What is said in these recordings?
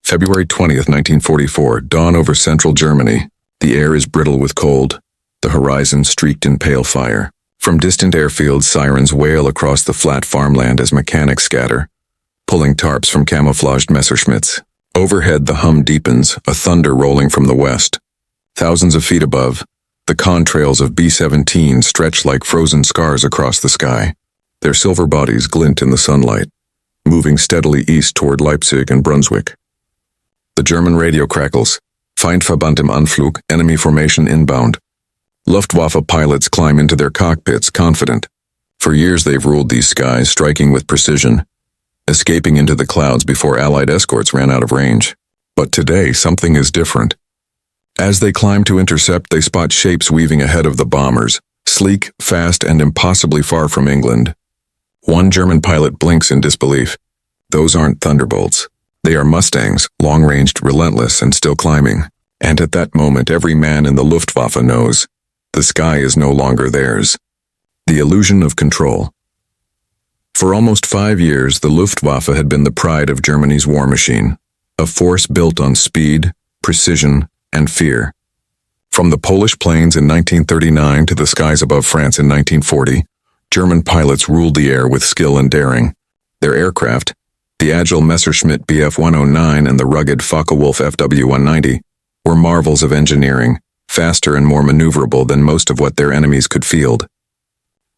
February 20th, 1944, dawn over central Germany. The air is brittle with cold, the horizon streaked in pale fire. From distant airfields, sirens wail across the flat farmland as mechanics scatter, pulling tarps from camouflaged Messerschmitts. Overhead, the hum deepens, a thunder rolling from the west. Thousands of feet above, the contrails of B-17 stretch like frozen scars across the sky. Their silver bodies glint in the sunlight, moving steadily east toward Leipzig and Brunswick. The German radio crackles. Feindverband im Anflug, enemy formation inbound. Luftwaffe pilots climb into their cockpits, confident. For years they've ruled these skies, striking with precision, escaping into the clouds before Allied escorts ran out of range. But today, something is different. As they climb to intercept, they spot shapes weaving ahead of the bombers, sleek, fast, and impossibly far from England. One German pilot blinks in disbelief. Those aren't Thunderbolts. They are Mustangs, long-ranged, relentless, and still climbing. And at that moment, every man in the Luftwaffe knows the sky is no longer theirs. The illusion of control. For almost 5 years, the Luftwaffe had been the pride of Germany's war machine, a force built on speed, precision, and fear. From the Polish plains in 1939 to the skies above France in 1940, German pilots ruled the air with skill and daring. Their aircraft, the agile Messerschmitt Bf-109 and the rugged Focke-Wulf Fw-190, were marvels of engineering, faster and more maneuverable than most of what their enemies could field.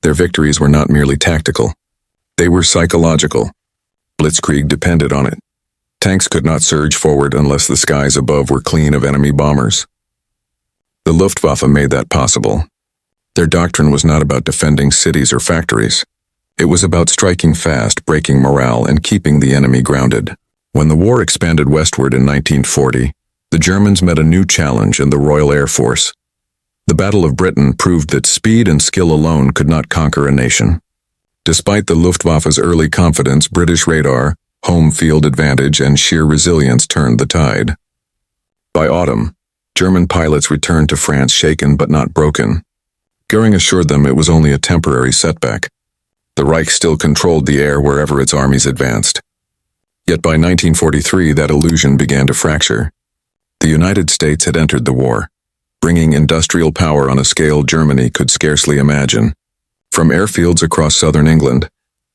Their victories were not merely tactical. They were psychological. Blitzkrieg depended on it. Tanks could not surge forward unless the skies above were clean of enemy bombers. The Luftwaffe made that possible. Their doctrine was not about defending cities or factories. It was about striking fast, breaking morale, and keeping the enemy grounded. When the war expanded westward in 1940, the Germans met a new challenge in the Royal Air Force. The Battle of Britain proved that speed and skill alone could not conquer a nation. Despite the Luftwaffe's early confidence, British radar, home field advantage, and sheer resilience turned the tide. By autumn, German pilots returned to France shaken but not broken. Göring assured them it was only a temporary setback. The Reich still controlled the air wherever its armies advanced. Yet by 1943, that illusion began to fracture. The United States had entered the war, bringing industrial power on a scale Germany could scarcely imagine. From airfields across southern England,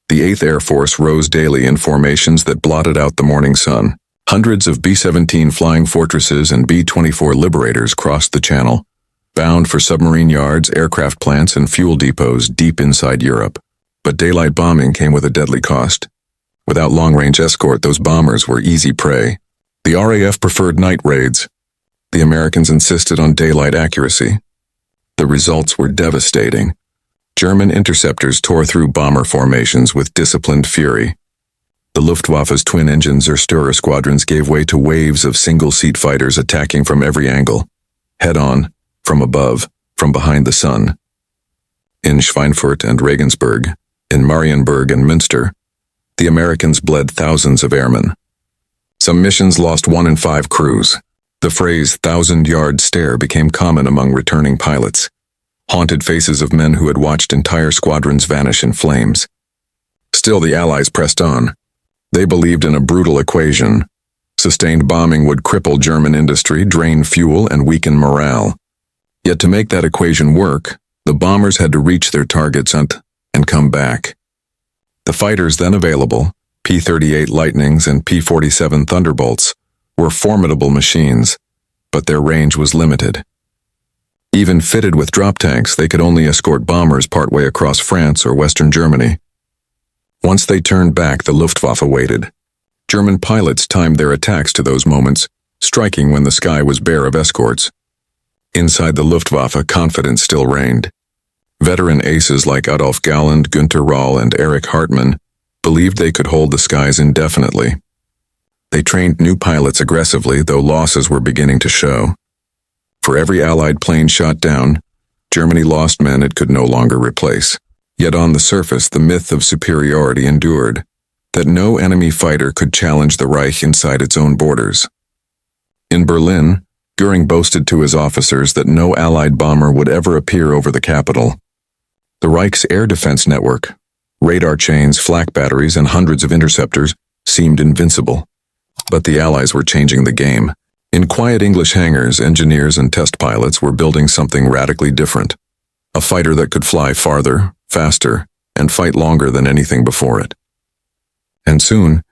the 8th Air Force rose daily in formations that blotted out the morning sun. Hundreds of B-17 Flying Fortresses and B-24 Liberators crossed the Channel, bound for submarine yards, aircraft plants, and fuel depots deep inside Europe. But daylight bombing came with a deadly cost. Without long-range escort, those bombers were easy prey. The RAF preferred night raids. The Americans insisted on daylight accuracy. The results were devastating. German interceptors tore through bomber formations with disciplined fury. The Luftwaffe's twin-engine Zerstörer squadrons gave way to waves of single-seat fighters attacking from every angle, head-on, from above, from behind the sun. In Schweinfurt and Regensburg, in Marienburg and Münster, the Americans bled thousands of airmen. Some missions lost 1 in 5 crews. The phrase thousand-yard stare became common among returning pilots, haunted faces of men who had watched entire squadrons vanish in flames. Still, the Allies pressed on. They believed in a brutal equation. Sustained bombing would cripple German industry, drain fuel, and weaken morale. Yet to make that equation work, the bombers had to reach their targets and come back. The fighters then available, P-38 Lightnings and P-47 Thunderbolts, were formidable machines, but their range was limited. Even fitted with drop tanks, they could only escort bombers partway across France or Western Germany. Once they turned back, the Luftwaffe waited. German pilots timed their attacks to those moments, striking when the sky was bare of escorts. Inside the Luftwaffe, confidence still reigned. Veteran aces like Adolf Galland, Günter Rahl, and Erich Hartmann believed they could hold the skies indefinitely. They trained new pilots aggressively, though losses were beginning to show. For every Allied plane shot down, Germany lost men it could no longer replace. Yet on the surface, the myth of superiority endured, that no enemy fighter could challenge the Reich inside its own borders. In Berlin, Göring boasted to his officers that no Allied bomber would ever appear over the capital. The Reich's air defense network, radar chains, flak batteries, and hundreds of interceptors seemed invincible. But the Allies were changing the game. In quiet English hangars, engineers and test pilots were building something radically different. A fighter that could fly farther, faster, and fight longer than anything before it. And soon,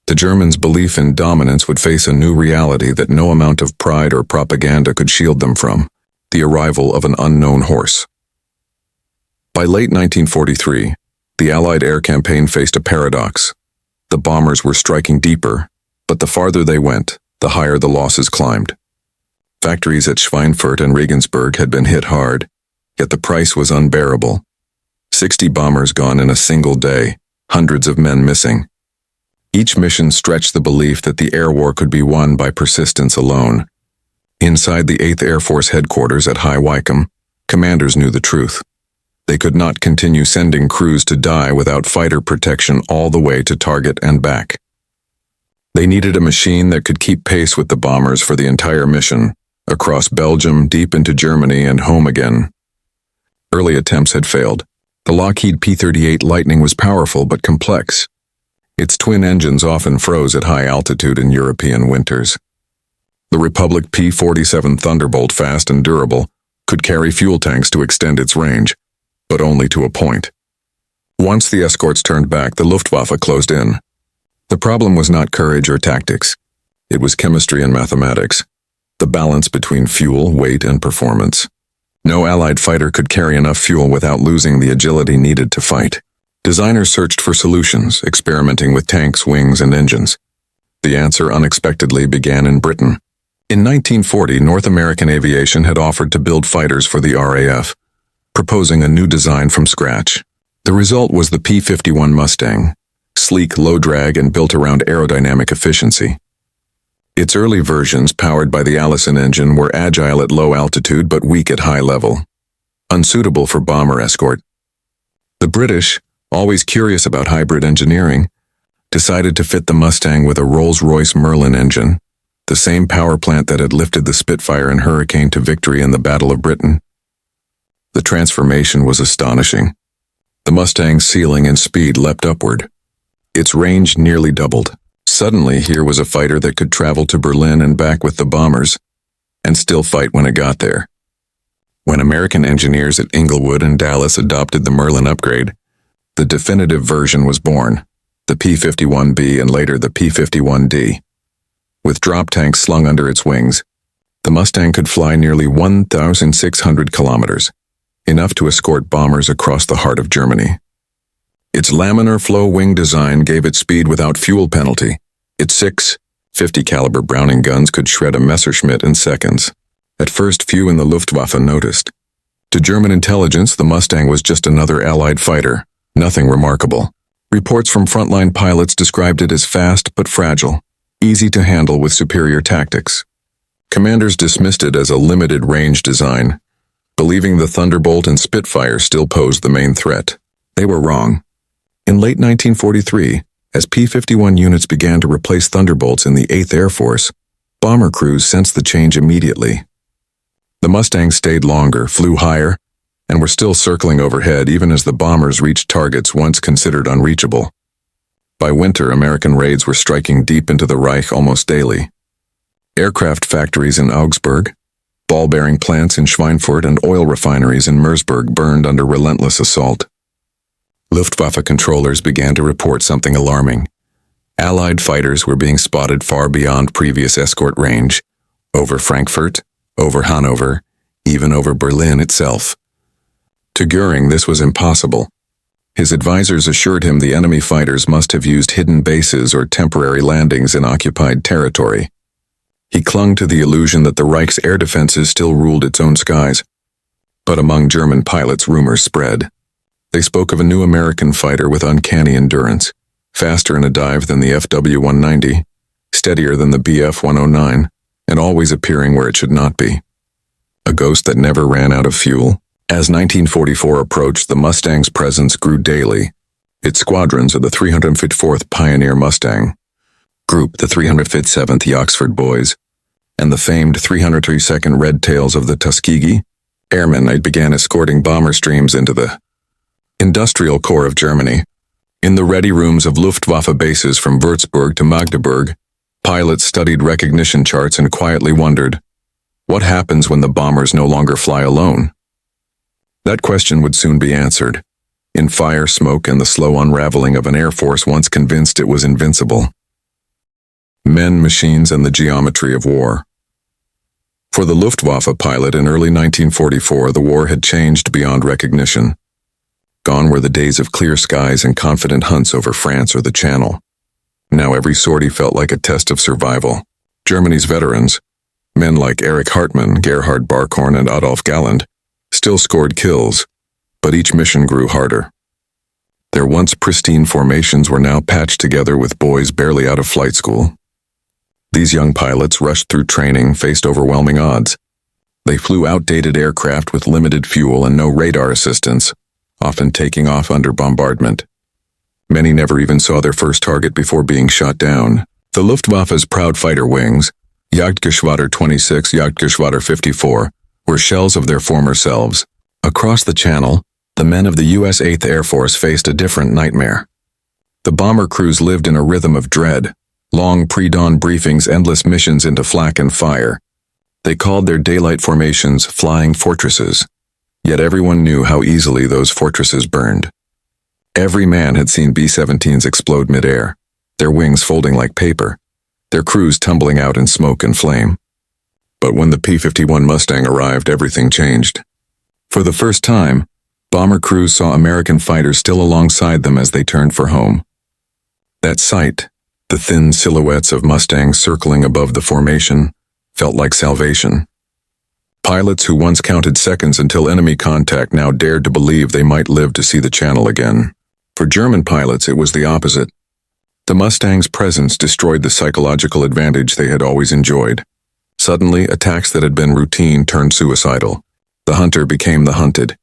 the Germans' belief in dominance would face a new reality that no amount of pride or propaganda could shield them from: the arrival of an unknown horse. By late 1943, the Allied air campaign faced a paradox. The bombers were striking deeper, but the farther they went, the higher the losses climbed. Factories at Schweinfurt and Regensburg had been hit hard, yet the price was unbearable. 60 bombers gone in a single day, hundreds of men missing. Each mission stretched the belief that the air war could be won by persistence alone. Inside the 8th Air Force headquarters at High Wycombe, commanders knew the truth. They could not continue sending crews to die without fighter protection all the way to target and back. They needed a machine that could keep pace with the bombers for the entire mission, across Belgium, deep into Germany, and home again. Early attempts had failed. The Lockheed P-38 Lightning was powerful but complex. Its twin engines often froze at high altitude in European winters. The Republic P-47 Thunderbolt, fast and durable, could carry fuel tanks to extend its range, but only to a point. Once the escorts turned back, the Luftwaffe closed in. The problem was not courage or tactics. It was chemistry and mathematics, the balance between fuel, weight, and performance. No Allied fighter could carry enough fuel without losing the agility needed to fight. Designers searched for solutions, experimenting with tanks, wings, and engines. The answer unexpectedly began in Britain. In 1940, North American Aviation had offered to build fighters for the RAF, proposing a new design from scratch. The result was the P-51 Mustang, sleek, low-drag, and built around aerodynamic efficiency. Its early versions, powered by the Allison engine, were agile at low altitude but weak at high level, unsuitable for bomber escort. The British, always curious about hybrid engineering, decided to fit the Mustang with a Rolls-Royce Merlin engine, the same power plant that had lifted the Spitfire and Hurricane to victory in the Battle of Britain. The transformation was astonishing. The Mustang's ceiling and speed leapt upward. Its range nearly doubled. Suddenly, here was a fighter that could travel to Berlin and back with the bombers, and still fight when it got there. When American engineers at Inglewood and Dallas adopted the Merlin upgrade, the definitive version was born, the P-51B and later the P-51D. With drop tanks slung under its wings, the Mustang could fly nearly 1,600 kilometers, enough to escort bombers across the heart of Germany. Its laminar flow wing design gave it speed without fuel penalty. Its 6 .50 caliber Browning guns could shred a Messerschmitt in seconds. At first, few in the Luftwaffe noticed. To German intelligence, the Mustang was just another Allied fighter, nothing remarkable. Reports from frontline pilots described it as fast but fragile, easy to handle with superior tactics. Commanders dismissed it as a limited-range design, believing the Thunderbolt and Spitfire still posed the main threat. They were wrong. In late 1943, as P-51 units began to replace Thunderbolts in the 8th Air Force, bomber crews sensed the change immediately. The Mustangs stayed longer, flew higher, and were still circling overhead even as the bombers reached targets once considered unreachable. By winter, American raids were striking deep into the Reich almost daily. Aircraft factories in Augsburg, ball-bearing plants in Schweinfurt, and oil refineries in Mersburg burned under relentless assault. Luftwaffe controllers began to report something alarming. Allied fighters were being spotted far beyond previous escort range, over Frankfurt, over Hanover, even over Berlin itself. To Goering, this was impossible. His advisors assured him the enemy fighters must have used hidden bases or temporary landings in occupied territory. He clung to the illusion that the Reich's air defenses still ruled its own skies. But among German pilots, rumors spread. They spoke of a new American fighter with uncanny endurance, faster in a dive than the FW-190, steadier than the Bf-109, and always appearing where it should not be. A ghost that never ran out of fuel. As 1944 approached, the Mustang's presence grew daily. Its squadrons of the 354th Pioneer Mustang Group, the 357th Oxford Boys, and the famed 332nd Red Tails of the Tuskegee Airmen began escorting bomber streams into the industrial core of Germany. In the ready rooms of Luftwaffe bases from Würzburg to Magdeburg, Pilots studied recognition charts and quietly wondered, what happens when the bombers no longer fly alone? That question would soon be answered, in fire, smoke, and the slow unraveling of an air force once convinced it was invincible. Men, machines, and the geometry of war. For the Luftwaffe pilot in early 1944, the war had changed beyond recognition. Gone were the days of clear skies and confident hunts over France or the Channel. Now every sortie felt like a test of survival. Germany's veterans, men like Erich Hartmann, Gerhard Barkhorn, and Adolf Galland, still scored kills, but each mission grew harder. Their once pristine formations were now patched together with boys barely out of flight school. These young pilots rushed through training, faced overwhelming odds. They flew outdated aircraft with limited fuel and no radar assistance, often taking off under bombardment. Many never even saw their first target before being shot down. The Luftwaffe's proud fighter wings, Jagdgeschwader 26, Jagdgeschwader 54, were shells of their former selves. Across the Channel, the men of the U.S. 8th Air Force faced a different nightmare. The bomber crews lived in a rhythm of dread, long pre-dawn briefings, endless missions into flak and fire. They called their daylight formations flying fortresses, yet everyone knew how easily those fortresses burned. Every man had seen B-17s explode mid-air, their wings folding like paper, their crews tumbling out in smoke and flame. But when the P-51 Mustang arrived, everything changed. For the first time, bomber crews saw American fighters still alongside them as they turned for home. That sight, the thin silhouettes of Mustangs circling above the formation, felt like salvation. Pilots who once counted seconds until enemy contact now dared to believe they might live to see the Channel again. For German pilots, it was the opposite. The Mustang's presence destroyed the psychological advantage they had always enjoyed. Suddenly, attacks that had been routine turned suicidal. The hunter became the hunted.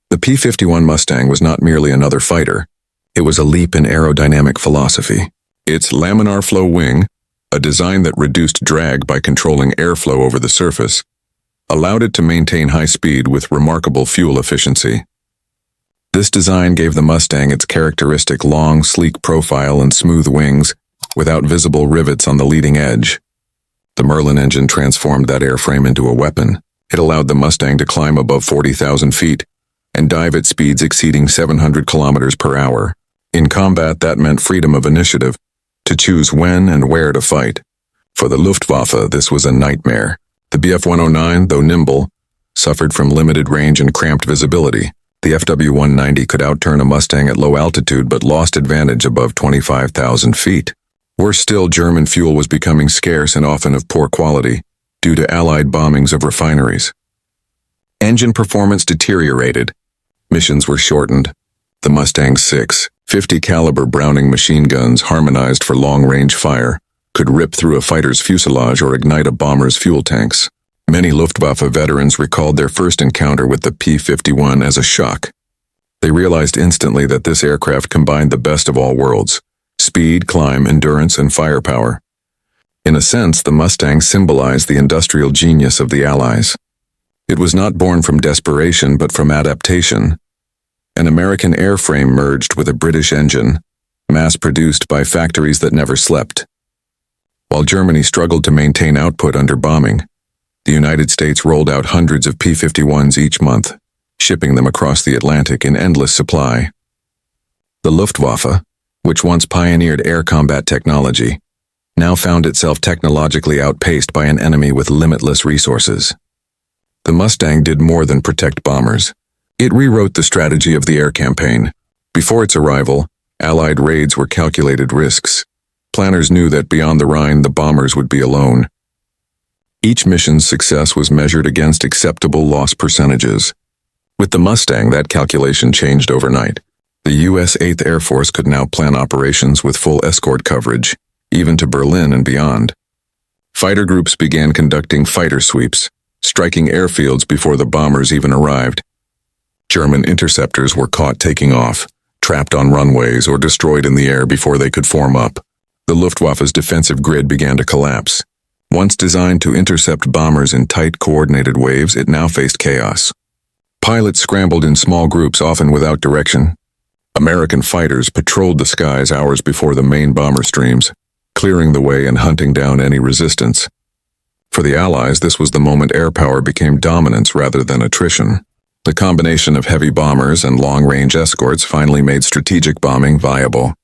The P-51 Mustang was not merely another fighter. It was a leap in aerodynamic philosophy. Its laminar flow wing, a design that reduced drag by controlling airflow over the surface, allowed it to maintain high speed with remarkable fuel efficiency. This design gave the Mustang its characteristic long, sleek profile and smooth wings, without visible rivets on the leading edge. The Merlin engine transformed that airframe into a weapon. It allowed the Mustang to climb above 40,000 feet and dive at speeds exceeding 700 kilometers per hour. In combat, that meant freedom of initiative, to choose when and where to fight. For the Luftwaffe, this was a nightmare. The Bf-109, though nimble, suffered from limited range and cramped visibility. The FW-190 could outturn a Mustang at low altitude but lost advantage above 25,000 feet. Worse still, German fuel was becoming scarce and often of poor quality, due to Allied bombings of refineries. Engine performance deteriorated. Missions were shortened. The Mustang's 6.50 caliber Browning machine guns, harmonized for long-range fire, could rip through a fighter's fuselage or ignite a bomber's fuel tanks. Many Luftwaffe veterans recalled their first encounter with the P-51 as a shock. They realized instantly that this aircraft combined the best of all worlds: speed, climb, endurance, and firepower. In a sense, the Mustang symbolized the industrial genius of the Allies. It was not born from desperation but from adaptation. An American airframe merged with a British engine, mass-produced by factories that never slept. While Germany struggled to maintain output under bombing, the United States rolled out hundreds of P-51s each month, shipping them across the Atlantic in endless supply. The Luftwaffe, which once pioneered air combat technology, now found itself technologically outpaced by an enemy with limitless resources. The Mustang did more than protect bombers. It rewrote the strategy of the air campaign. Before its arrival, Allied raids were calculated risks. Planners knew that beyond the Rhine, the bombers would be alone. Each mission's success was measured against acceptable loss percentages. With the Mustang, that calculation changed overnight. The U.S. 8th Air Force could now plan operations with full escort coverage, even to Berlin and beyond. Fighter groups began conducting fighter sweeps, striking airfields before the bombers even arrived. German interceptors were caught taking off, trapped on runways, or destroyed in the air before they could form up. The Luftwaffe's defensive grid began to collapse. Once designed to intercept bombers in tight, coordinated waves, it now faced chaos. Pilots scrambled in small groups, often without direction. American fighters patrolled the skies hours before the main bomber streams, clearing the way and hunting down any resistance. For the Allies, this was the moment air power became dominance rather than attrition. The combination of heavy bombers and long-range escorts finally made strategic bombing viable.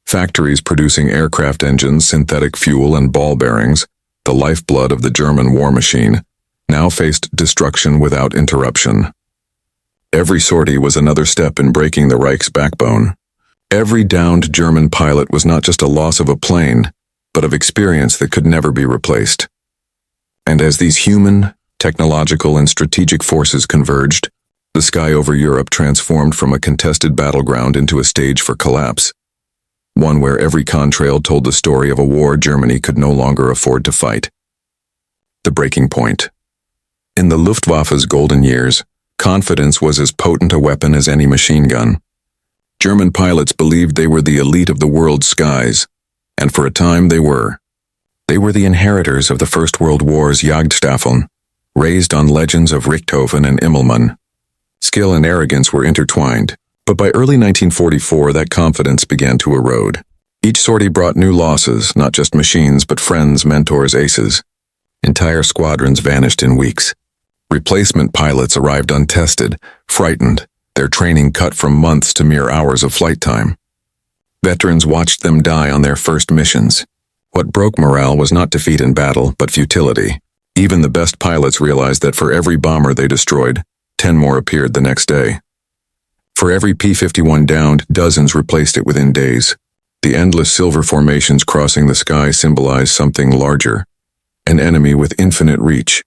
Factories producing aircraft engines, synthetic fuel, and ball bearings, the lifeblood of the German war machine, now faced destruction without interruption. Every sortie was another step in breaking the Reich's backbone. Every downed German pilot was not just a loss of a plane, but of experience that could never be replaced. And as these human, technological, and strategic forces converged, the sky over Europe transformed from a contested battleground into a stage for collapse. One where every contrail told the story of a war Germany could no longer afford to fight. The breaking point. In the Luftwaffe's golden years, confidence was as potent a weapon as any machine gun. German pilots believed they were the elite of the world's skies, and for a time they were. They were the inheritors of the First World War's Jagdstaffeln, raised on legends of Richthofen and Immelmann. Skill and arrogance were intertwined, but by early 1944 that confidence began to erode. Each sortie brought new losses, not just machines but friends, mentors, aces. Entire squadrons vanished in weeks. Replacement pilots arrived untested, frightened, their training cut from months to mere hours of flight time. Veterans watched them die on their first missions. What broke morale was not defeat in battle, but futility. Even the best pilots realized that for every bomber they destroyed, 10 more appeared the next day. For every P-51 downed, dozens replaced it within days. The endless silver formations crossing the sky symbolized something larger, an enemy with infinite reach.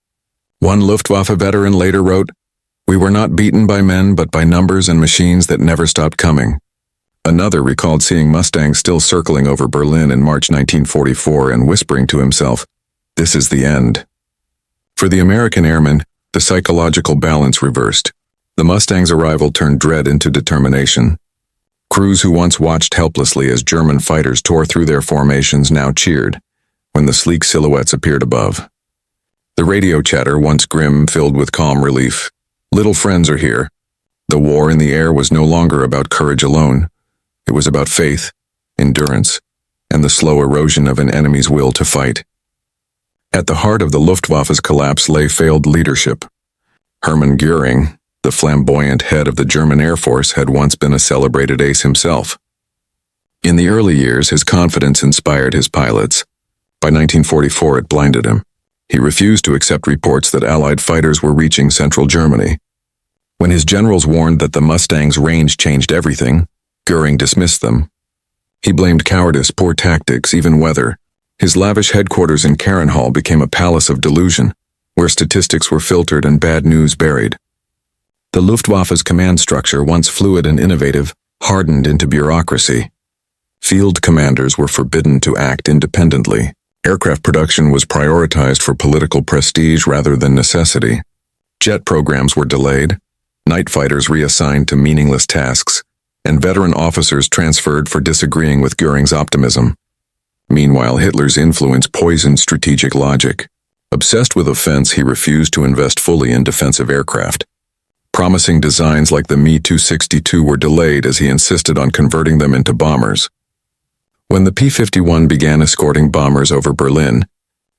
One Luftwaffe veteran later wrote, "We were not beaten by men but by numbers and machines that never stopped coming." Another recalled seeing Mustangs still circling over Berlin in March 1944 and whispering to himself, "This is the end." For the American airmen, the psychological balance reversed. The Mustang's arrival turned dread into determination. Crews who once watched helplessly as German fighters tore through their formations now cheered when the sleek silhouettes appeared above. The radio chatter, once grim, filled with calm relief. Little friends are here. The war in the air was no longer about courage alone. It was about faith, endurance, and the slow erosion of an enemy's will to fight. At the heart of the Luftwaffe's collapse lay failed leadership. Hermann Göring, the flamboyant head of the German Air Force, had once been a celebrated ace himself. In the early years, his confidence inspired his pilots. By 1944, it blinded him. He refused to accept reports that Allied fighters were reaching central Germany. When his generals warned that the Mustang's range changed everything, Göring dismissed them. He blamed cowardice, poor tactics, even weather. His lavish headquarters in Carenhall became a palace of delusion, where statistics were filtered and bad news buried. The Luftwaffe's command structure, once fluid and innovative, hardened into bureaucracy. Field commanders were forbidden to act independently. Aircraft production was prioritized for political prestige rather than necessity. Jet programs were delayed, night fighters reassigned to meaningless tasks, and veteran officers transferred for disagreeing with Göring's optimism. Meanwhile, Hitler's influence poisoned strategic logic. Obsessed with offense, he refused to invest fully in defensive aircraft. Promising designs like the Me-262 were delayed as he insisted on converting them into bombers. When the P-51 began escorting bombers over Berlin,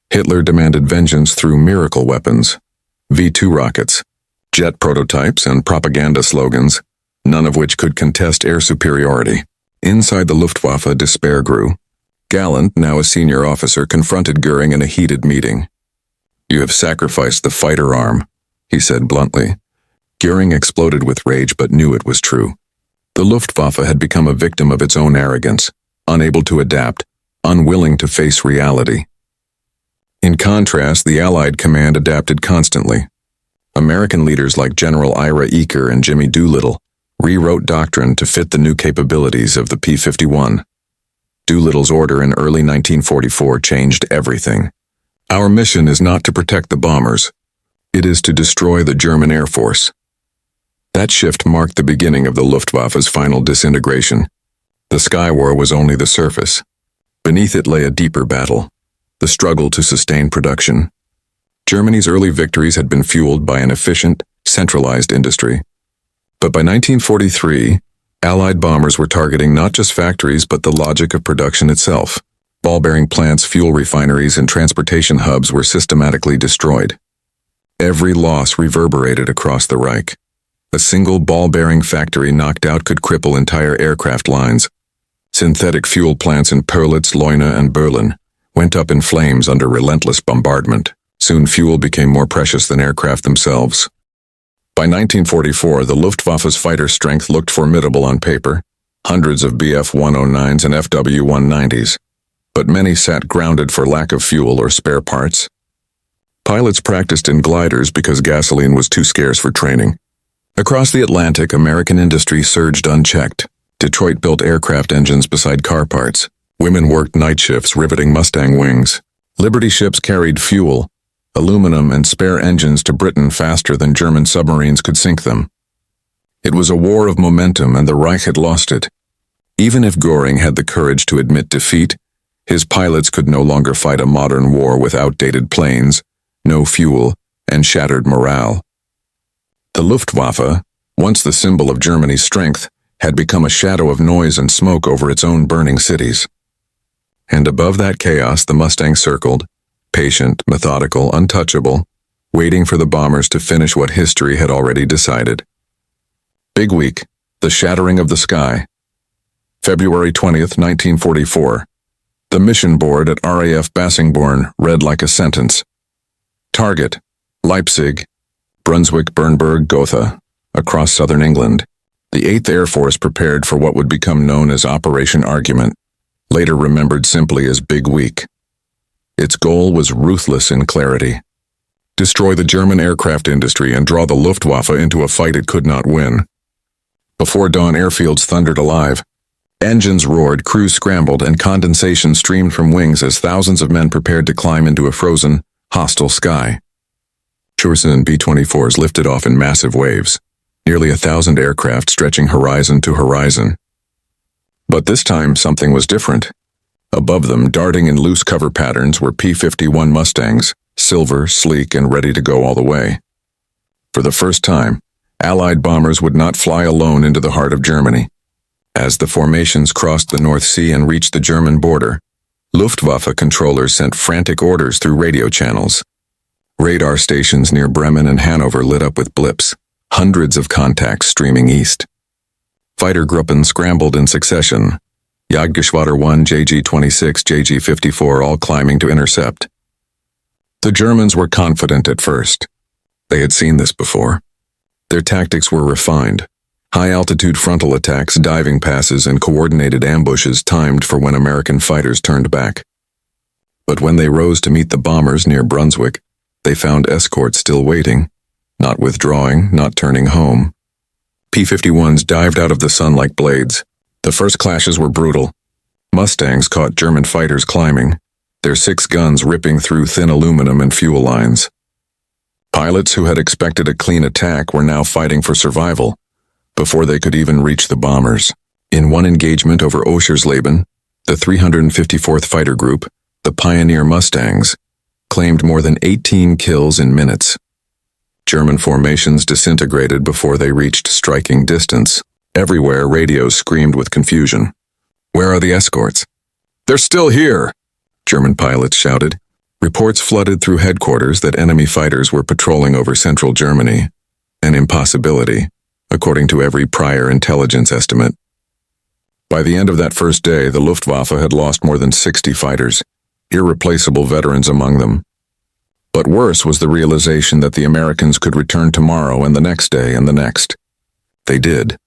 Hitler demanded vengeance through miracle weapons, V-2 rockets, jet prototypes, and propaganda slogans, none of which could contest air superiority. Inside the Luftwaffe, despair grew. Gallant, now a senior officer, confronted Göring in a heated meeting. "You have sacrificed the fighter arm," he said bluntly. Göring exploded with rage but knew it was true. The Luftwaffe had become a victim of its own arrogance, unable to adapt, unwilling to face reality. In contrast, the Allied command adapted constantly. American leaders like General Ira Eaker and Jimmy Doolittle rewrote doctrine to fit the new capabilities of the P-51. Doolittle's order in early 1944 changed everything. "Our mission is not to protect the bombers. It is to destroy the German Air Force." That shift marked the beginning of the Luftwaffe's final disintegration. The Sky War was only the surface. Beneath it lay a deeper battle, the struggle to sustain production. Germany's early victories had been fueled by an efficient, centralized industry. But by 1943, Allied bombers were targeting not just factories but the logic of production itself. Ball-bearing plants, fuel refineries, and transportation hubs were systematically destroyed. Every loss reverberated across the Reich. A single ball-bearing factory knocked out could cripple entire aircraft lines. Synthetic fuel plants in Perlitz, Leuna, and Berlin went up in flames under relentless bombardment. Soon fuel became more precious than aircraft themselves. By 1944, the Luftwaffe's fighter strength looked formidable on paper, hundreds of Bf-109s and Fw-190s, but many sat grounded for lack of fuel or spare parts. Pilots practiced in gliders because gasoline was too scarce for training. Across the Atlantic, American industry surged unchecked. Detroit built aircraft engines beside car parts. Women worked night shifts riveting Mustang wings. Liberty ships carried fuel, aluminum, and spare engines to Britain faster than German submarines could sink them. It was a war of momentum, and the Reich had lost it. Even if Göring had the courage to admit defeat, his pilots could no longer fight a modern war with outdated planes, no fuel, and shattered morale. The Luftwaffe, once the symbol of Germany's strength, had become a shadow of noise and smoke over its own burning cities. And above that chaos, the Mustang circled, patient, methodical, untouchable, waiting for the bombers to finish what history had already decided. Big week, the shattering of the sky. February 20th, 1944. The mission board at RAF Bassingbourn read like a sentence. Target, Leipzig, Brunswick, Bernburg, Gotha, across southern England. The 8th Air Force prepared for what would become known as Operation Argument, later remembered simply as Big Week. Its goal was ruthless in clarity. Destroy the German aircraft industry and draw the Luftwaffe into a fight it could not win. Before dawn, airfields thundered alive. Engines roared, crews scrambled, and condensation streamed from wings as thousands of men prepared to climb into a frozen, hostile sky. Schurzen B-24s lifted off in massive waves, nearly 1,000 aircraft stretching horizon to horizon. But this time, something was different. Above them, darting in loose cover patterns, were P-51 Mustangs, silver, sleek, and ready to go all the way. For the first time, Allied bombers would not fly alone into the heart of Germany. As the formations crossed the North Sea and reached the German border, Luftwaffe controllers sent frantic orders through radio channels. Radar stations near Bremen and Hanover lit up with blips, hundreds of contacts streaming east. Fightergruppen scrambled in succession, Jagdgeschwader 1, JG-26, JG-54 all climbing to intercept. The Germans were confident at first. They had seen this before. Their tactics were refined. High-altitude frontal attacks, diving passes, and coordinated ambushes timed for when American fighters turned back. But when they rose to meet the bombers near Brunswick, they found Escort still waiting, not withdrawing, not turning home. P-51s dived out of the sun like blades. The first clashes were brutal. Mustangs caught German fighters climbing, their 6 guns ripping through thin aluminum and fuel lines. Pilots who had expected a clean attack were now fighting for survival before they could even reach the bombers. In one engagement over Oschersleben, the 354th Fighter Group, the Pioneer Mustangs, claimed more than 18 kills in minutes. German formations disintegrated before they reached striking distance. Everywhere, radios screamed with confusion. "Where are the escorts?" "They're still here," German pilots shouted. Reports flooded through headquarters that enemy fighters were patrolling over central Germany, an impossibility, according to every prior intelligence estimate. By the end of that first day, the Luftwaffe had lost more than 60 fighters, irreplaceable veterans among them. But worse was the realization that the Americans could return tomorrow and the next day and the next. They did.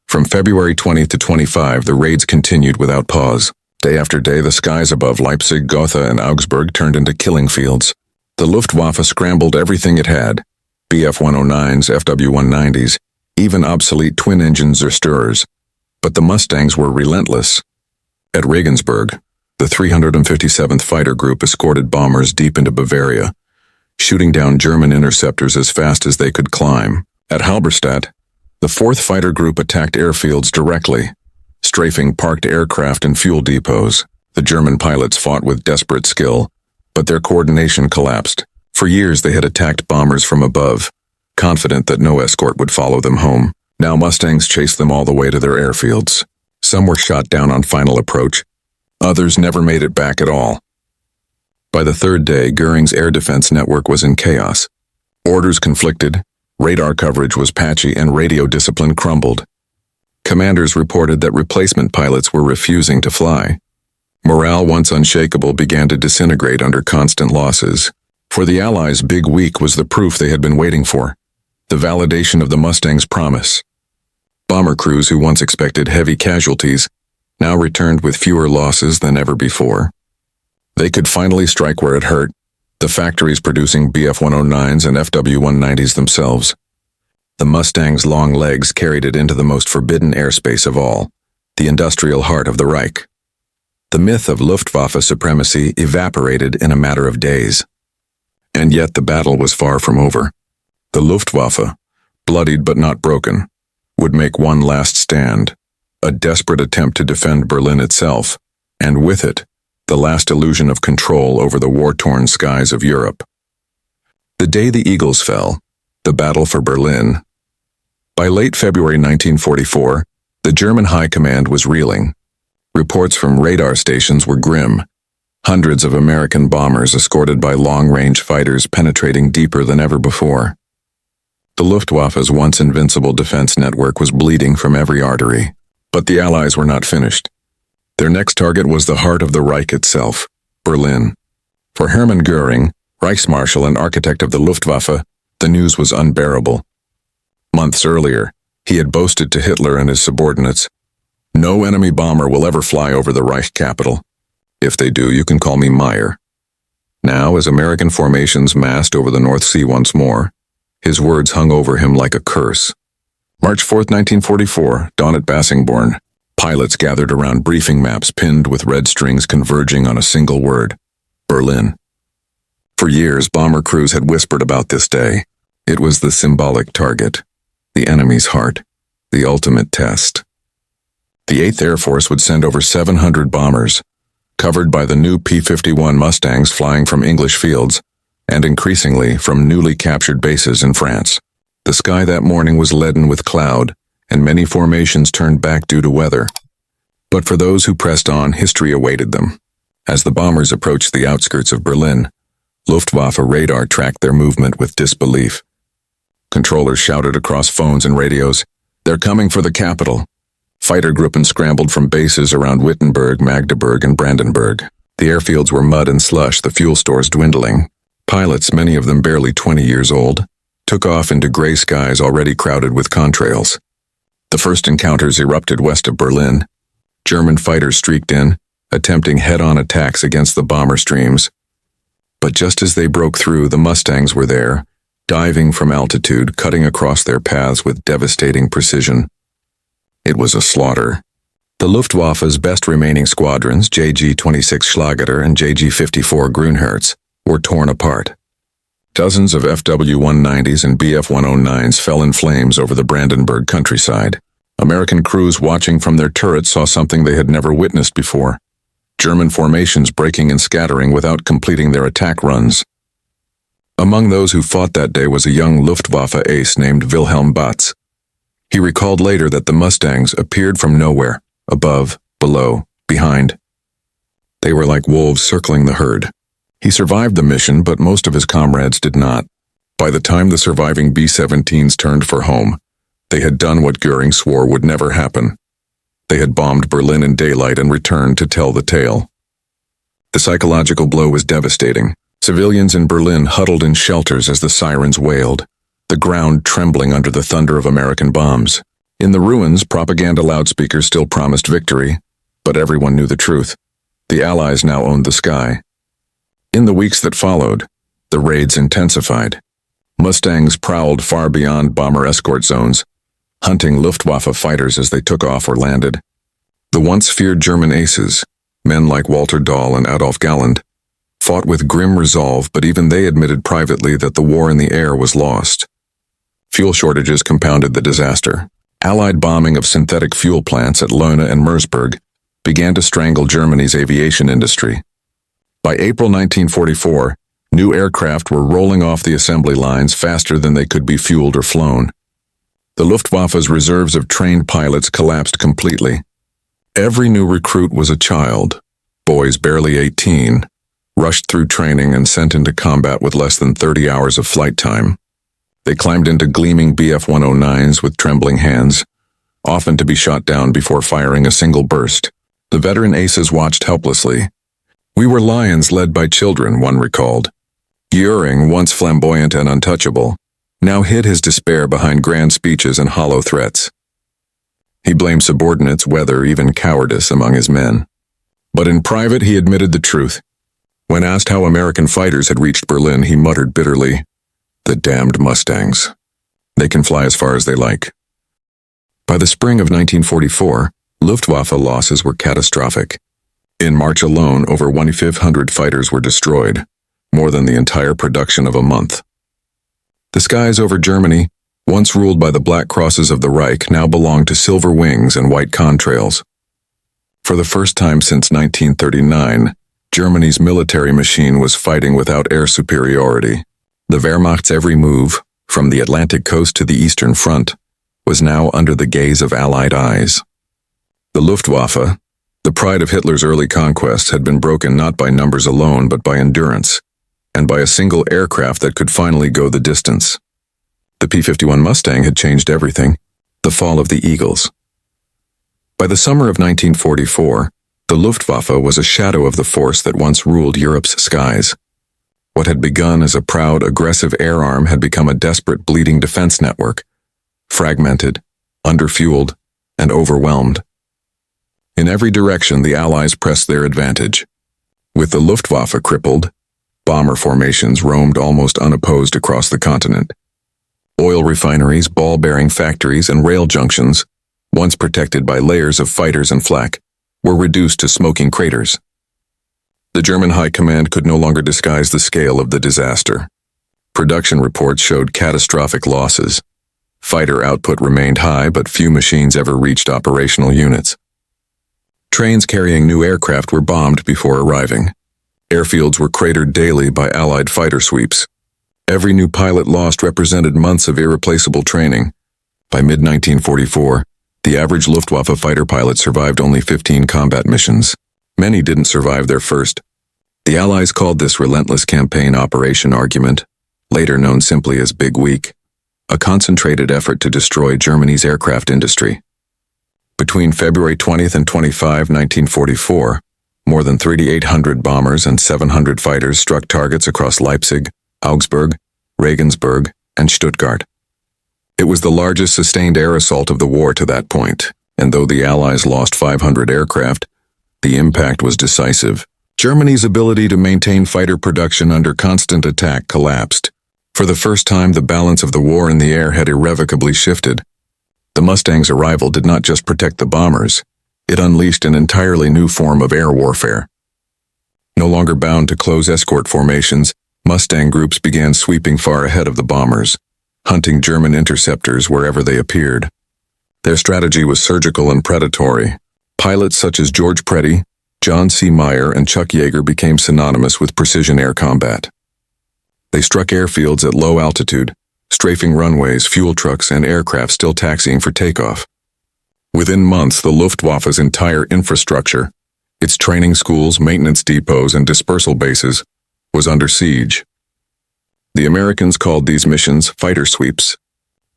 From February 20th to 25, the raids continued without pause. Day after day, the skies above Leipzig, Gotha, and Augsburg turned into killing fields. The Luftwaffe scrambled everything it had, Bf-109s, Fw-190s, even obsolete twin-engine Zerstörers. But the Mustangs were relentless. At Regensburg, the 357th Fighter Group escorted bombers deep into Bavaria, shooting down German interceptors as fast as they could climb. At Halberstadt, the 4th Fighter Group attacked airfields directly, strafing parked aircraft and fuel depots. The German pilots fought with desperate skill, but their coordination collapsed. For years they had attacked bombers from above, confident that no escort would follow them home. Now Mustangs chased them all the way to their airfields. Some were shot down on final approach. Others never made it back at all. By the third day, Goering's air defense network was in chaos. Orders conflicted, radar coverage was patchy, and radio discipline crumbled. Commanders reported that replacement pilots were refusing to fly. Morale, once unshakable, began to disintegrate under constant losses. For the Allies, Big Week was the proof they had been waiting for, the validation of the Mustang's promise. Bomber crews who once expected heavy casualties now returned with fewer losses than ever before. They could finally strike where it hurt, the factories producing Bf-109s and Fw-190s themselves. The Mustang's long legs carried it into the most forbidden airspace of all, the industrial heart of the Reich. The myth of Luftwaffe supremacy evaporated in a matter of days. And yet the battle was far from over. The Luftwaffe, bloodied but not broken, would make one last stand, a desperate attempt to defend Berlin itself, and with it, the last illusion of control over the war-torn skies of Europe. The day the Eagles fell, the battle for Berlin. By late February 1944, the German High Command was reeling. Reports from radar stations were grim. Hundreds of American bombers escorted by long-range fighters penetrating deeper than ever before. The Luftwaffe's once invincible defense network was bleeding from every artery. But the Allies were not finished. Their next target was the heart of the Reich itself, Berlin. For Hermann Goering, Reichsmarshal and architect of the Luftwaffe, the news was unbearable. Months earlier, he had boasted to Hitler and his subordinates, "No enemy bomber will ever fly over the Reich capital. If they do, you can call me Meyer." Now, as American formations massed over the North Sea once more, his words hung over him like a curse. March 4, 1944, dawn at Bassingbourn. Pilots gathered around briefing maps pinned with red strings converging on a single word: Berlin. For years, bomber crews had whispered about this day. It was the symbolic target, the enemy's heart, the ultimate test. The 8th Air Force would send over 700 bombers, covered by the new P-51 Mustangs flying from English fields, and increasingly from newly captured bases in France. The sky that morning was leaden with cloud, and many formations turned back due to weather. But for those who pressed on, history awaited them. As the bombers approached the outskirts of Berlin, Luftwaffe radar tracked their movement with disbelief. Controllers shouted across phones and radios, "They're coming for the capital." Fighter Gruppen scrambled from bases around Wittenberg, Magdeburg, and Brandenburg. The airfields were mud and slush, the fuel stores dwindling. Pilots, many of them barely 20 years old, took off into gray skies already crowded with contrails. The first encounters erupted west of Berlin. German fighters streaked in, attempting head-on attacks against the bomber streams. But just as they broke through, the Mustangs were there, diving from altitude, cutting across their paths with devastating precision. It was a slaughter. The Luftwaffe's best remaining squadrons, JG-26 Schlageter and JG-54 Grünherz, were torn apart. Dozens of Fw-190s and Bf-109s fell in flames over the Brandenburg countryside. American crews watching from their turrets saw something they had never witnessed before: German formations breaking and scattering without completing their attack runs. Among those who fought that day was a young Luftwaffe ace named Wilhelm Batz. He recalled later that the Mustangs appeared from nowhere, above, below, behind. They were like wolves circling the herd. He survived the mission, but most of his comrades did not. By the time the surviving B-17s turned for home, they had done what Goering swore would never happen. They had bombed Berlin in daylight and returned to tell the tale. The psychological blow was devastating. Civilians in Berlin huddled in shelters as the sirens wailed, the ground trembling under the thunder of American bombs. In the ruins, propaganda loudspeakers still promised victory, but everyone knew the truth. The Allies now owned the sky. In the weeks that followed, the raids intensified. Mustangs prowled far beyond bomber escort zones, hunting Luftwaffe fighters as they took off or landed. The once feared German aces, men like Walter Dahl and Adolf Galland, fought with grim resolve, but even they admitted privately that the war in the air was lost. Fuel shortages compounded the disaster. Allied bombing of synthetic fuel plants at Leuna and Mersburg began to strangle Germany's aviation industry. By April 1944, new aircraft were rolling off the assembly lines faster than they could be fueled or flown. The Luftwaffe's reserves of trained pilots collapsed completely. Every new recruit was a child, boys barely 18, rushed through training and sent into combat with less than 30 hours of flight time. They climbed into gleaming Bf-109s with trembling hands, often to be shot down before firing a single burst. The veteran aces watched helplessly. "We were lions led by children," one recalled. Göring, once flamboyant and untouchable, now hid his despair behind grand speeches and hollow threats. He blamed subordinates, weather, even cowardice among his men. But in private he admitted the truth. When asked how American fighters had reached Berlin, he muttered bitterly, "The damned Mustangs. They can fly as far as they like." By the spring of 1944, Luftwaffe losses were catastrophic. In March alone, over 1,500 fighters were destroyed, more than the entire production of a month. The skies over Germany, once ruled by the black crosses of the Reich, now belonged to silver wings and white contrails. For the first time since 1939, Germany's military machine was fighting without air superiority. The Wehrmacht's every move, from the Atlantic coast to the Eastern Front, was now under the gaze of Allied eyes. The Luftwaffe, the pride of Hitler's early conquests, had been broken not by numbers alone but by endurance, and by a single aircraft that could finally go the distance. The P-51 Mustang had changed everything, the fall of the Eagles. By the summer of 1944, the Luftwaffe was a shadow of the force that once ruled Europe's skies. What had begun as a proud, aggressive air arm had become a desperate, bleeding defense network, fragmented, underfueled, and overwhelmed. In every direction, the Allies pressed their advantage. With the Luftwaffe crippled, bomber formations roamed almost unopposed across the continent. Oil refineries, ball-bearing factories, and rail junctions, once protected by layers of fighters and flak, were reduced to smoking craters. The German High Command could no longer disguise the scale of the disaster. Production reports showed catastrophic losses. Fighter output remained high, but few machines ever reached operational units. Trains carrying new aircraft were bombed before arriving. Airfields were cratered daily by Allied fighter sweeps. Every new pilot lost represented months of irreplaceable training. By mid-1944, the average Luftwaffe fighter pilot survived only 15 combat missions. Many didn't survive their first. The Allies called this relentless campaign Operation Argument, later known simply as Big Week, a concentrated effort to destroy Germany's aircraft industry. Between February 20th and 25, 1944, more than 3,800 bombers and 700 fighters struck targets across Leipzig, Augsburg, Regensburg, and Stuttgart. It was the largest sustained air assault of the war to that point, and though the Allies lost 500 aircraft, the impact was decisive. Germany's ability to maintain fighter production under constant attack collapsed. For the first time, the balance of the war in the air had irrevocably shifted. The Mustang's arrival did not just protect the bombers, it unleashed an entirely new form of air warfare. No longer bound to close escort formations, Mustang groups began sweeping far ahead of the bombers, hunting German interceptors wherever they appeared. Their strategy was surgical and predatory. Pilots such as George Preddy, John C. Meyer, and Chuck Yeager became synonymous with precision air combat. They struck airfields at low altitude, strafing runways, fuel trucks, and aircraft still taxiing for takeoff. Within months, the Luftwaffe's entire infrastructure, its training schools, maintenance depots, and dispersal bases, was under siege. The Americans called these missions fighter sweeps.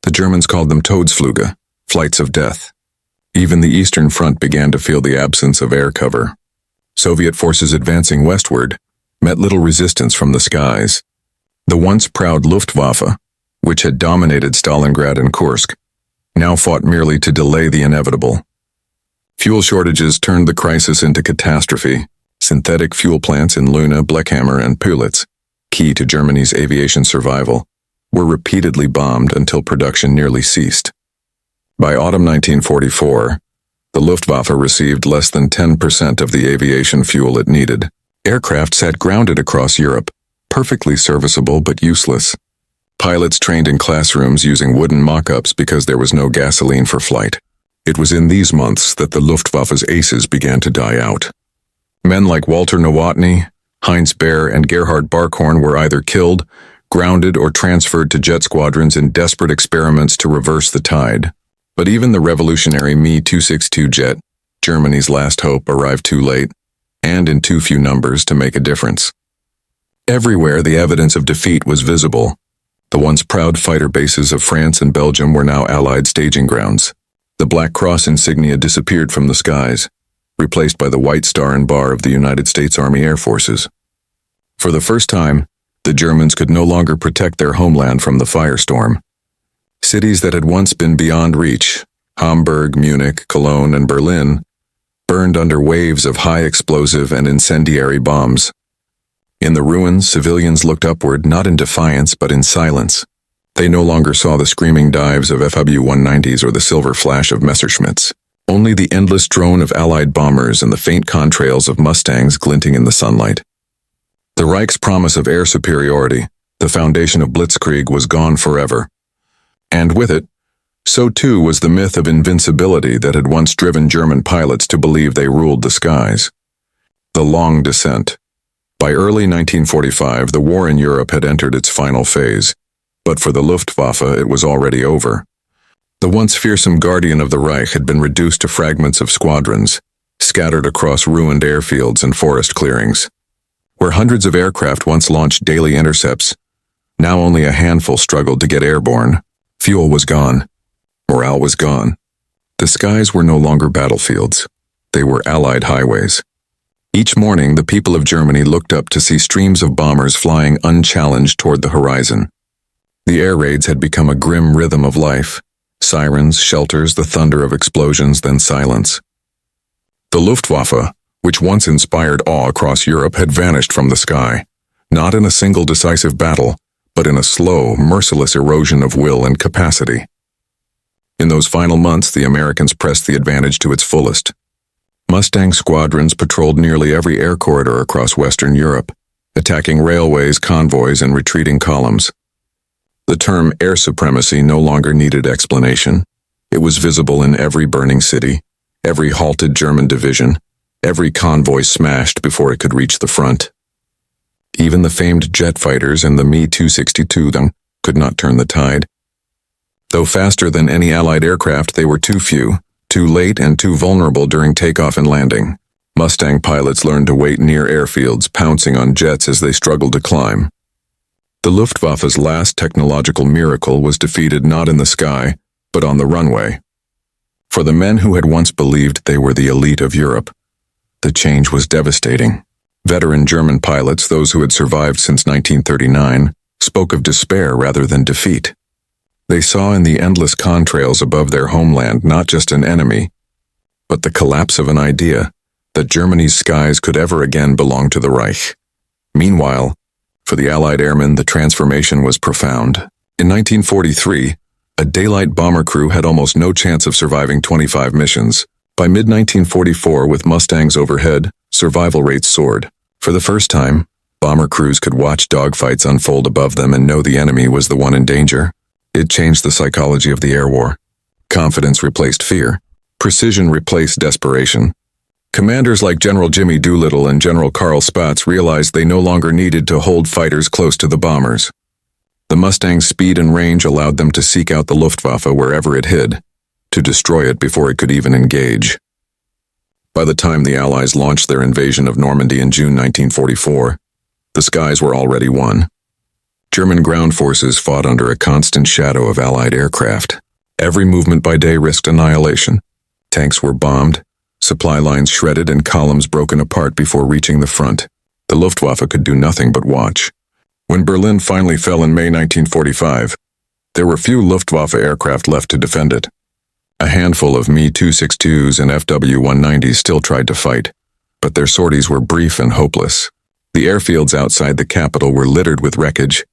The Germans called them Todesflüge, flights of death. Even the Eastern Front began to feel the absence of air cover. Soviet forces advancing westward met little resistance from the skies. The once proud Luftwaffe, which had dominated Stalingrad and Kursk, now fought merely to delay the inevitable. Fuel shortages turned the crisis into catastrophe. Synthetic fuel plants in Luna, Bleckhammer, and Pulitz, key to Germany's aviation survival, were repeatedly bombed until production nearly ceased. By autumn 1944, the Luftwaffe received less than 10% of the aviation fuel it needed. Aircraft sat grounded across Europe, perfectly serviceable but useless. Pilots trained in classrooms using wooden mock-ups because there was no gasoline for flight. It was in these months that the Luftwaffe's aces began to die out. Men like Walter Nowotny, Heinz Baer, and Gerhard Barkhorn were either killed, grounded, or transferred to jet squadrons in desperate experiments to reverse the tide. But even the revolutionary Me-262 jet, Germany's last hope, arrived too late. and in too few numbers to make a difference. Everywhere the evidence of defeat was visible. The once proud fighter bases of France and Belgium were now Allied staging grounds. The Black Cross insignia disappeared from the skies, replaced by the white star and bar of the United States Army Air Forces. For the first time, the Germans could no longer protect their homeland from the firestorm. Cities that had once been beyond reach, Hamburg, Munich, Cologne, and Berlin, burned under waves of high explosive and incendiary bombs. In the ruins, civilians looked upward not in defiance but in silence. They no longer saw the screaming dives of Fu-190s or the silver flash of Messerschmitts. Only the endless drone of Allied bombers and the faint contrails of Mustangs glinting in the sunlight. The Reich's promise of air superiority, the foundation of Blitzkrieg, was gone forever. And with it, so too was the myth of invincibility that had once driven German pilots to believe they ruled the skies. The long descent. By early 1945, the war in Europe had entered its final phase, but for the Luftwaffe it was already over. The once fearsome guardian of the Reich had been reduced to fragments of squadrons, scattered across ruined airfields and forest clearings. Where hundreds of aircraft once launched daily intercepts, now only a handful struggled to get airborne. Fuel was gone. Morale was gone. The skies were no longer battlefields. They were Allied highways. Each morning, the people of Germany looked up to see streams of bombers flying unchallenged toward the horizon. The air raids had become a grim rhythm of life. Sirens, shelters, the thunder of explosions, then silence. The Luftwaffe, which once inspired awe across Europe, had vanished from the sky, not in a single decisive battle, but in a slow, merciless erosion of will and capacity. In those final months, the Americans pressed the advantage to its fullest. Mustang squadrons patrolled nearly every air corridor across Western Europe, attacking railways, convoys, and retreating columns. The term air supremacy no longer needed explanation. It was visible in every burning city, every halted German division, every convoy smashed before it could reach the front. Even the famed jet fighters and the Me-262 could not turn the tide. Though faster than any Allied aircraft, they were too few, too late, and too vulnerable during takeoff and landing. Mustang pilots learned to wait near airfields, pouncing on jets as they struggled to climb. The Luftwaffe's last technological miracle was defeated not in the sky, but on the runway. For the men who had once believed they were the elite of Europe, the change was devastating. Veteran German pilots, those who had survived since 1939, spoke of despair rather than defeat. They saw in the endless contrails above their homeland not just an enemy, but the collapse of an idea that Germany's skies could ever again belong to the Reich. Meanwhile, for the Allied airmen, the transformation was profound. In 1943, a daylight bomber crew had almost no chance of surviving 25 missions. By mid-1944, with Mustangs overhead, survival rates soared. For the first time, bomber crews could watch dogfights unfold above them and know the enemy was the one in danger. It changed the psychology of the air war. Confidence replaced fear. Precision replaced desperation. Commanders like General Jimmy Doolittle and General Karl Spaatz realized they no longer needed to hold fighters close to the bombers. The Mustang's speed and range allowed them to seek out the Luftwaffe wherever it hid, to destroy it before it could even engage. By the time the Allies launched their invasion of Normandy in June 1944, the skies were already won. German ground forces fought under a constant shadow of Allied aircraft. Every movement by day risked annihilation. Tanks were bombed, supply lines shredded, and columns broken apart before reaching the front. The Luftwaffe could do nothing but watch. When Berlin finally fell in May 1945, there were few Luftwaffe aircraft left to defend it. A handful of Me-262s and Fu-190s still tried to fight, but their sorties were brief and hopeless. The airfields outside the capital were littered with wreckage,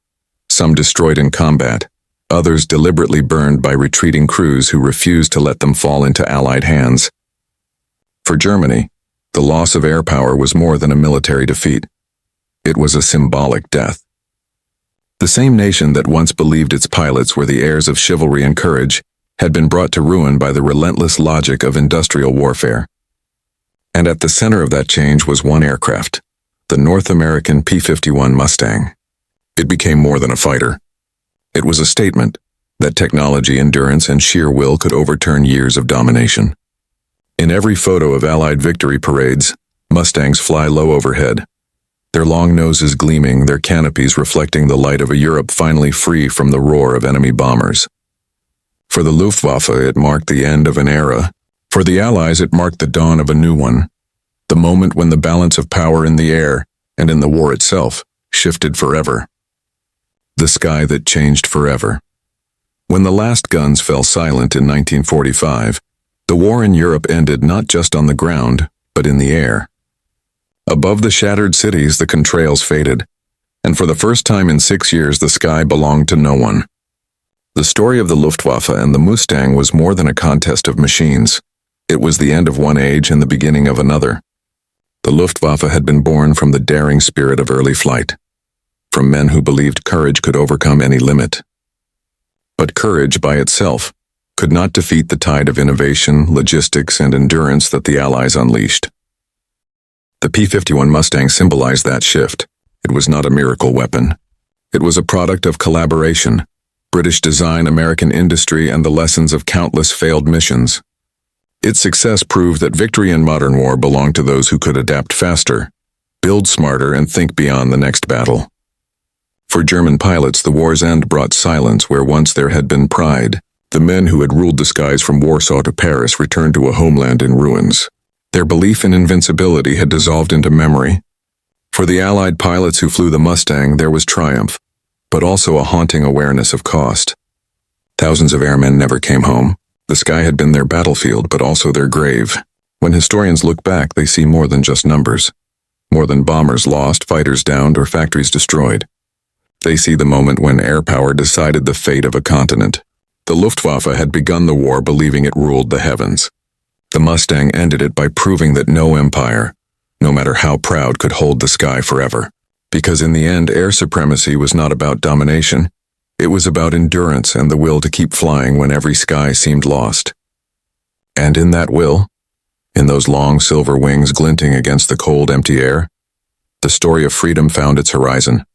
some destroyed in combat, others deliberately burned by retreating crews who refused to let them fall into Allied hands. For Germany, the loss of air power was more than a military defeat. It was a symbolic death. The same nation that once believed its pilots were the heirs of chivalry and courage had been brought to ruin by the relentless logic of industrial warfare. And at the center of that change was one aircraft, the North American P-51 Mustang. It became more than a fighter. It was a statement that technology, endurance, and sheer will could overturn years of domination. In every photo of Allied victory parades, Mustangs fly low overhead, their long noses gleaming, their canopies reflecting the light of a Europe finally free from the roar of enemy bombers. For the Luftwaffe, it marked the end of an era. For the Allies, it marked the dawn of a new one. The moment when the balance of power in the air, and in the war itself, shifted forever. The sky that changed forever. When the last guns fell silent in 1945, the war in Europe ended not just on the ground, but in the air. Above the shattered cities, the contrails faded, and for the first time in 6 years, the sky belonged to no one. The story of the Luftwaffe and the Mustang was more than a contest of machines. It was the end of one age and the beginning of another. The Luftwaffe had been born from the daring spirit of early flight, from men who believed courage could overcome any limit. But courage by itself could not defeat the tide of innovation, logistics, and endurance that the Allies unleashed. The P-51 Mustang symbolized that shift. It was not a miracle weapon. It was a product of collaboration, British design, American industry, and the lessons of countless failed missions. Its success proved that victory in modern war belonged to those who could adapt faster, build smarter, and think beyond the next battle. For German pilots, the war's end brought silence where once there had been pride. The men who had ruled the skies from Warsaw to Paris returned to a homeland in ruins. Their belief in invincibility had dissolved into memory. For the Allied pilots who flew the Mustang, there was triumph, but also a haunting awareness of cost. Thousands of airmen never came home. The sky had been their battlefield, but also their grave. When historians look back, they see more than just numbers. More than bombers lost, fighters downed, or factories destroyed. They see the moment when air power decided the fate of a continent. The Luftwaffe had begun the war believing it ruled the heavens. The Mustang ended it by proving that no empire, no matter how proud, could hold the sky forever. Because in the end, air supremacy was not about domination. It was about endurance and the will to keep flying when every sky seemed lost. And in that will, in those long silver wings glinting against the cold, empty air, the story of freedom found its horizon.